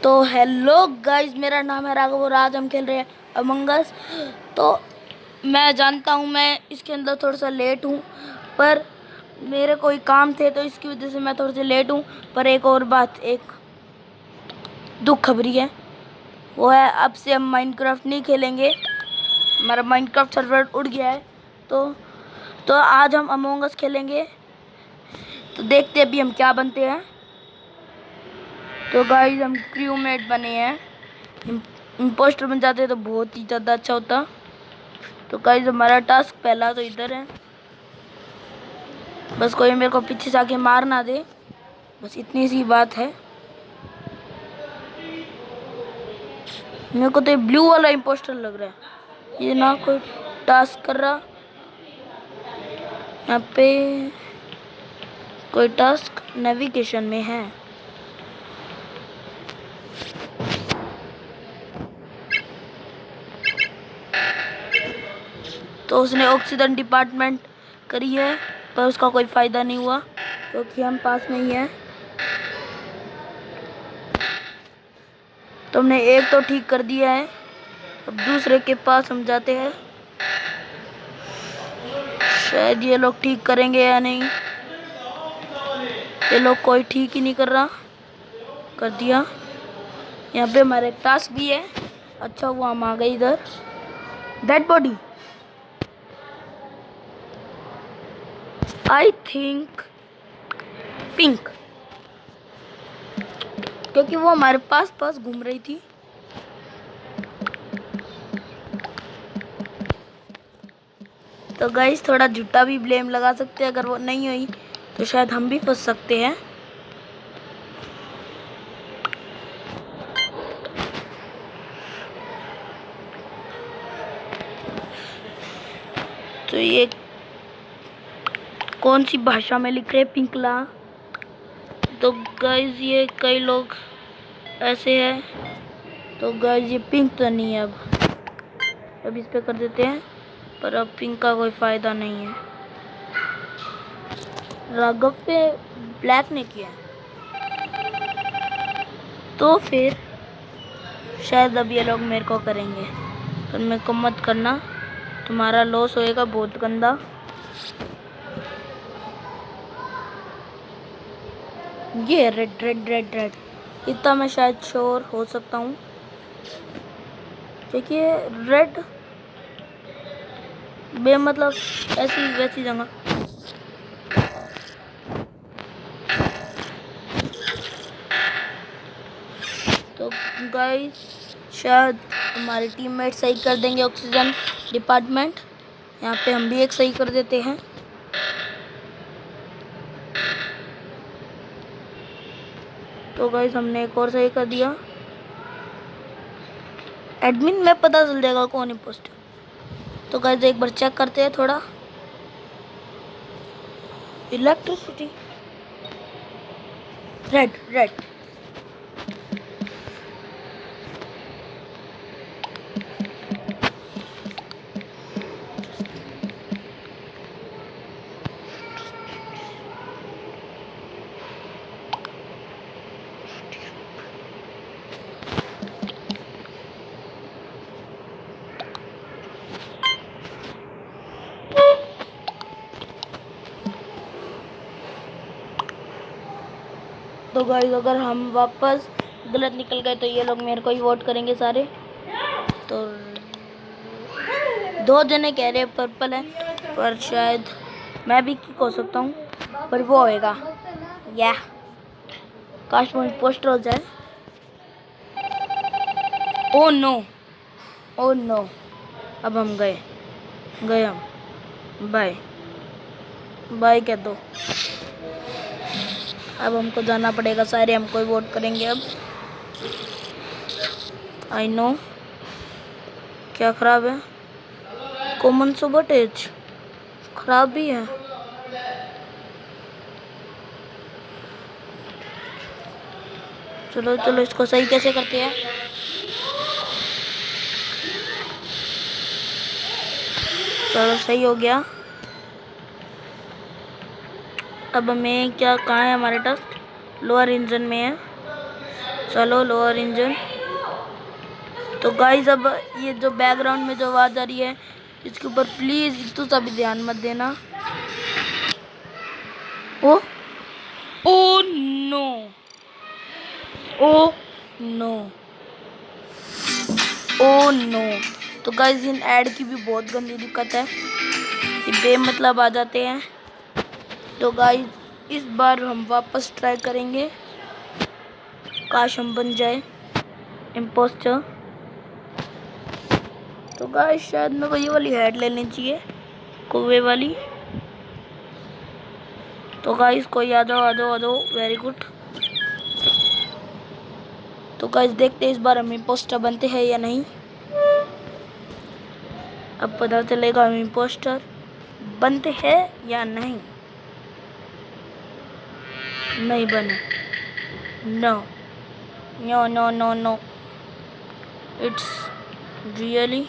तो hello guys, मेरा नाम है राघव और आज हम खेल रहे हैं अमंग अस। तो मैं जानता हूँ मैं इसके अंदर थोड़ा सा लेट हूँ, पर मेरे कोई काम थे तो इसकी वजह से मैं थोड़ा सा लेट हूँ। पर एक और बात, एक दुख खबरी है, वो है अब से हम माइनक्राफ्ट नहीं खेलेंगे। हमारा माइनक्राफ्ट सर्वर उड़ गया है। तो आज हम अमंग अस खेलेंगे। तो देखते हैं अभी हम क्या बनते हैं। तो गाइस हम क्रूमेट बने हैं। इम्पोस्टर बन जाते तो बहुत ही ज़्यादा अच्छा होता। तो गाइस हमारा टास्क पहला तो इधर है, बस कोई मेरे को पीछे से आके मार ना दे, बस इतनी सी बात है। मेरे को तो ये ब्लू वाला इम्पोस्टर लग रहा है, ये ना कोई टास्क कर रहा। यहाँ पे कोई टास्क नेविगेशन में है। तो उसने ऑक्सीजन डिपार्टमेंट करी है, पर उसका कोई फ़ायदा नहीं हुआ क्योंकि हम पास में ही हैं। तो हमने एक तो ठीक कर दिया है, अब दूसरे के पास हम जाते हैं। शायद ये लोग ठीक करेंगे या नहीं। ये लोग कोई ठीक ही नहीं कर रहा। कर दिया। यहाँ पे हमारे टास्क भी है। अच्छा हुआ हम आ गए इधर। Dead body I think pink, क्योंकि वो हमारे पास पास घूम रही थी। तो गाइस थोड़ा झूठा भी ब्लेम लगा सकते हैं, अगर वो नहीं हुई तो शायद हम भी फंस सकते हैं। तो ये कौन सी भाषा में लिख रहे हैं पिंकला? तो गाइस ये कई लोग ऐसे हैं। तो गाइस ये पिंक तो नहीं है। अब इस पे कर देते हैं, पर अब पिंक का कोई फ़ायदा नहीं है। राघव पे ब्लैक ने किया है, तो फिर शायद अब ये लोग मेरे को करेंगे। तो मेरे को मत करना, तुम्हारा लॉस होएगा बहुत गंदा। ये रेड रेड रेड रेड, इतना मैं शायद श्योर हो सकता हूँ। देखिए रेड बे मतलब ऐसी वैसी जगह। तो गाइस शायद हमारे टीममेट सही कर देंगे ऑक्सीजन डिपार्टमेंट। यहाँ पे हम भी एक सही कर देते हैं। तो गाइस हमने एक और सही कर दिया। एडमिन में पता चल जाएगा कौन इम्पोस्टर। तो गाइस एक बार चेक करते हैं थोड़ा। इलेक्ट्रिसिटी रेड रेड, तो गाइस अगर हम वापस गलत निकल गए तो ये लोग मेरे को ही वोट करेंगे सारे। तो 2 जने कह रहे हैं पर्पल है, पर शायद मैं भी किक हो सकता हूँ, पर वो होएगा या काश वो पोस्टर हो जाए। ओ नो, ओ नो, अब हम गए हम। बाय बाय कह दो। अब हमको जाना पड़ेगा, सारे हमको ही वोट करेंगे अब। आई नो क्या खराब है, कॉमन सबोटेज खराब भी है। चलो चलो इसको सही कैसे करते हैं। चलो सही हो गया। अब हमें क्या, कहाँ है हमारे टास्क? लोअर इंजन में है। चलो लोअर इंजन। तो गाइस अब ये जो बैकग्राउंड में जो आवाज़ आ रही है इसके ऊपर प्लीज़ तो सभी ध्यान मत देना। Oh oh no, oh no, oh no. तो गाइस इन ऐड की भी बहुत गंदी दिक्कत है, ये बेमतलब आ जाते हैं। तो गाइस इस बार हम वापस ट्राई करेंगे, काश हम बन जाए इम्पोस्टर। तो गाइस शायद मेरे को ये वाली हेड लेनी चाहिए, कौवे वाली। तो गाइस कोई आ जाओ आ जाओ आ जाओ, वेरी गुड। तो गाइस देखते हैं इस बार हम इम्पोस्टर बनते हैं या नहीं। अब पता चलेगा हम इम्पोस्टर बनते हैं या नहीं। नहीं बने, no no no no no, it's really.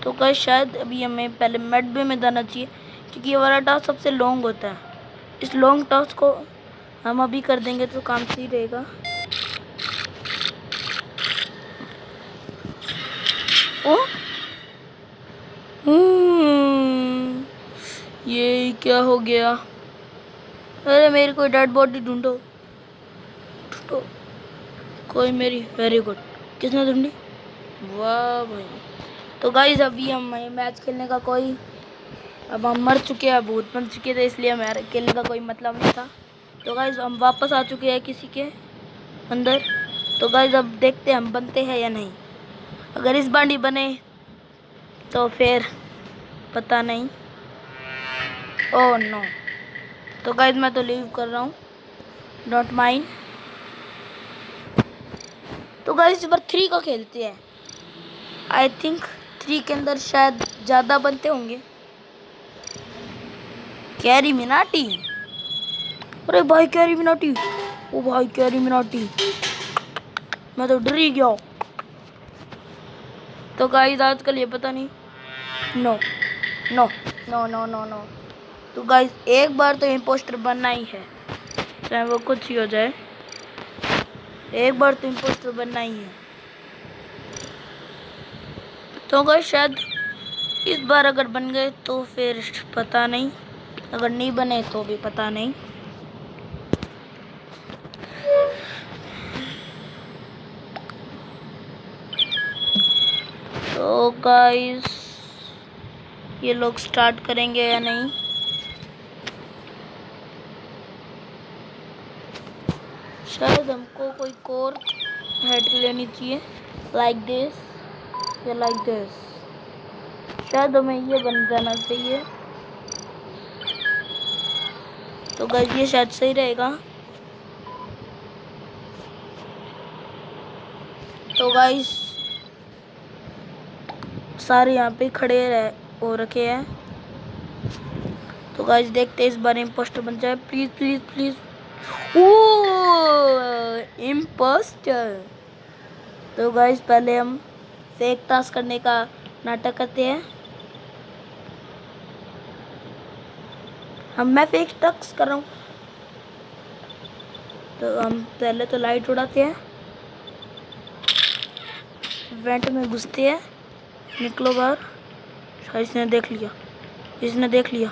तो गाइस शायद अभी हमें पहले मेडबे में जाना चाहिए, क्योंकि ये वाला टास्क सबसे लॉन्ग होता है। इस लॉन्ग टास्क को हम अभी कर देंगे तो काम सही रहेगा। ओ ये क्या हो गया? अरे मेरी कोई डेड बॉडी ढूंढो, ढूंढो कोई मेरी। वेरी गुड, किसने ढूंढी? वाह भाई। तो गाइस अभी हम मैच खेलने का कोई, अब हम मर चुके हैं, भूत बन चुके थे, इसलिए हमारे खेलने का कोई मतलब नहीं था। तो गाइस हम वापस आ चुके हैं किसी के अंदर। तो गाइस अब देखते हैं हम बनते हैं या नहीं। अगर इस बार नहीं बने तो फिर पता नहीं। Oh no. तो गाइस मैं तो लीव कर रहा हूँ, डोंट माइंड। तो गाइस इस बार 3 का खेलते हैं। आई थिंक 3 के अंदर शायद ज़्यादा बनते होंगे। कैरी मिनाटी, अरे भाई कैरी मिनाटी, ओ भाई कैरी मिनाटी, मैं तो डर ही गया। तो गाइस आजकल ये पता नहीं, no no no no no no. तो गाइस एक बार तो इम्पोस्टर बनना ही है, चाहे वो कुछ ही हो जाए, एक बार तो इम्पोस्टर बनना ही है। तो गाइस शायद इस बार अगर बन गए तो फिर पता नहीं, अगर नहीं बने तो भी पता नहीं। तो गाइस ये लोग स्टार्ट करेंगे या नहीं। शायद हमको कोई कोर हेड लेनी चाहिए, लाइक दिस या लाइक दिस। शायद हमें ये बन जाना चाहिए। तो गाइस ये शायद सही रहेगा। तो गाइस सारे यहाँ पे खड़े हो रखे हैं। तो गाइस देखते हैं इस बार इम्पोस्टर बन जाए, please please please. Oh impostor. तो गाइस पहले हम फेक टास्क करने का नाटक करते हैं। मैं फेक टास्क कर रहा हूँ। तो हम पहले तो लाइट उड़ाते हैं, वेंट में घुसते हैं, निकलो बाहर। शायद इसने देख लिया, इसने देख लिया,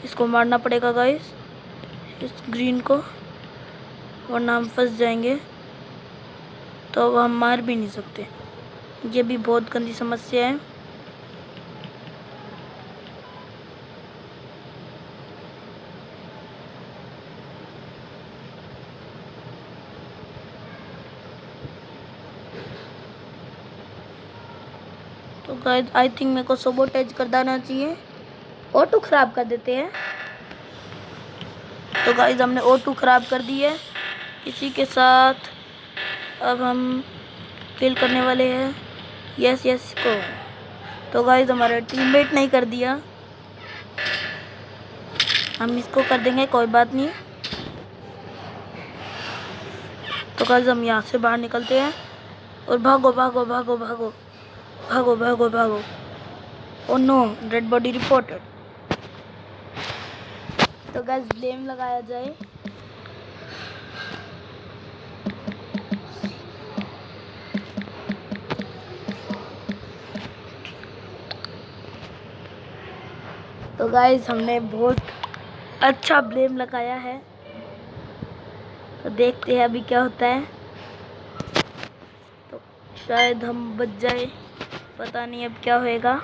इसको मारना पड़ेगा गाइस, इस ग्रीन को, वरना हम फंस जाएंगे। तो अब हम मार भी नहीं सकते, ये भी बहुत गंदी समस्या है। तो गाइस आई थिंक मेरे को सबोटेज कर देना चाहिए, ऑटो ख़राब कर देते हैं। तो गाइस हमने ऑटो ख़राब कर दी है। इसी के साथ अब हम किल करने वाले हैं यस यस को। तो गाइस हमारा टीममेट नहीं कर दिया, हम इसको कर देंगे, कोई बात नहीं। तो गाइस हम यहाँ से बाहर निकलते हैं और भागो भागो भागो भागो भागो भागो भागो। Oh no, dead body reported. तो गाइस ब्लेम लगाया जाए। तो गाइस हमने बहुत अच्छा ब्लेम लगाया है, तो देखते हैं अभी क्या होता है। तो शायद हम बच जाए, पता नहीं अब क्या होएगा।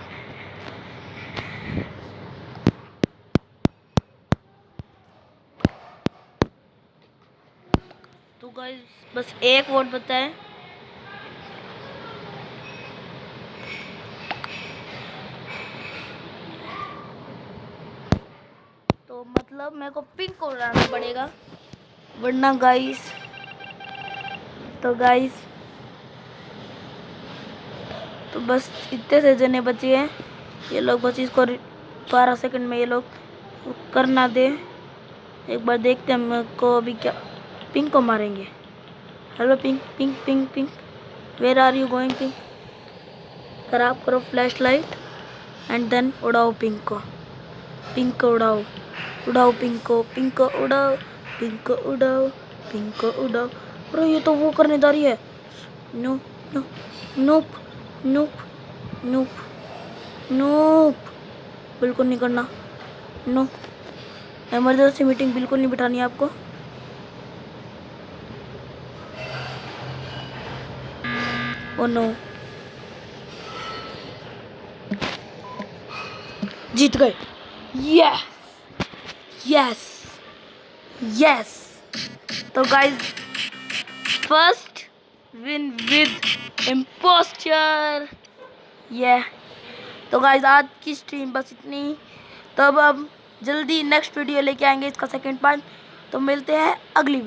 तो गाइस बस एक वोट बचा है। तो मतलब मेरे को पिंक को उड़ाना पड़ेगा, वरना गाइस तो बस इतने से जने बचे हैं। ये लोग बस इसको 12 सेकंड में ये लोग करना दे। एक बार देखते हैं मेरे को अभी क्या। पिंक को मारेंगे। Hello pink pink pink pink, where are you going pink? खराब करो फ्लैश लाइट एंड देन उड़ाओ पिंक को। पिंक को उड़ाओ, उड़ाओ पिंक को, पिंक को उड़ाओ, पिंक को उड़ाओ, पिंक को उड़ाओ। अरे ये तो वो करने जा रही है। नो नो नोप नोप नोप नोप, बिल्कुल नहीं करना। नो, इमरजेंसी मीटिंग बिल्कुल नहीं बिठानी है आपको। ओ नो, जीत गए। Yes yes yes. तो guys first win with impostor. ये तो गाइस आज की स्ट्रीम बस इतनी ही। तो अब जल्दी नेक्स्ट वीडियो लेके आएंगे इसका सेकंड पार्ट। तो मिलते हैं अगली